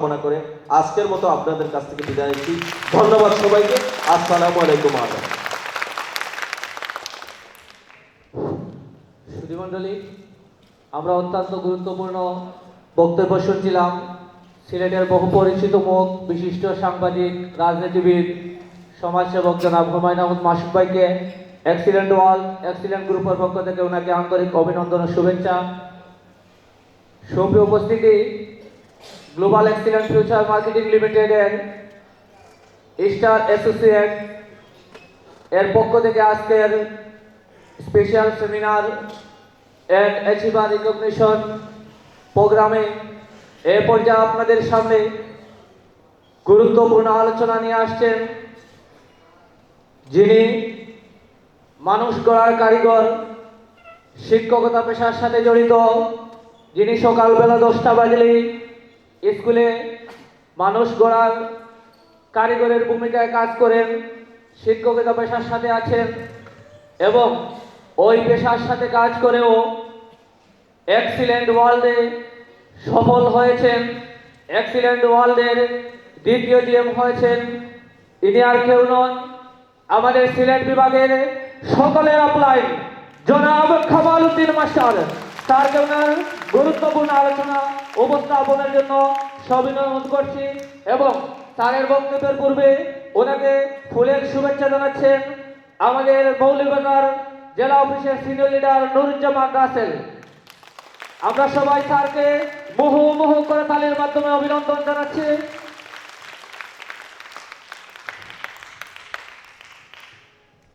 কামনা করে আজকের মতো আপনাদের কাছ থেকে বিদায় নিচ্ছি। ধন্যবাদ সবাইকে। আসসালামু আলাইকুম। সুধীমণ্ডলী, আমরা অত্যন্ত গুরুত্বপূর্ণ বক্তব্য শুনছিলাম সিলেটের বহু পরিচিত মুখ, বিশিষ্ট সাংবাদিক, রাজনীতিবিদ, সমাজসেবক জনাব হুমায়ুন আহমদ মাসুদ ভাইকে এক্সিলেন্ট ওয়ার্ল্ড এক্সিলেন্ট গ্রুপের পক্ষ থেকে ওনাকে আন্তরিক অভিনন্দন ও শুভেচ্ছা। সুপ্রিয় উপস্থিতি, গ্লোবাল এক্সিলেন্ট ফিউচার মার্কেটিং লিমিটেডের স্টার অ্যাসোসিয়েট এর পক্ষ থেকে আজকের special seminar and achiever recognition প্রোগ্রামে এ পর্যায়ে আপনাদের সামনে গুরুত্বপূর্ণ আলোচনা নিয়ে আসছেন যিনি মানুষ গড়ার কারিগর, শিক্ষকতা পেশার সাথে জড়িত, যিনি সকালবেলা 10টা বাজলেই স্কুলে মানুষ গড়ার কারিগরের ভূমিকায় কাজ করেন, শিক্ষকতা পেশার সাথে আছেন এবং ওই পেশার সাথে কাজ করেও এক্সিলেন্ট ওয়ার্ল্ডে সফল হয়েছেন। এক্সিলেন্ট ওয়ার্ল্ডের দ্বিতীয় জিএম হয়েছেন। ইনি আর কেউ নন, আমাদের সিলেট বিভাগের সকলের আপলাইন জনাব কামাল উদ্দিন মাস্টার। তার ওনার গুরুত্বপূর্ণ আলোচনা উপস্থাপনের জন্য সবিনয় করছি এবং তারের বক্তব্যের পূর্বে ওনাকে ফুলের শুভেচ্ছা জানাচ্ছেন আমাদের মৌলভীবাজার জেলা অফিসের সিনিয়র লিডার নুরুজ্জামান রাসেল। আমরা সবাই স্যারকে মুহু মুহু করে তালির মাধ্যমে অভিনন্দন জানাচ্ছি।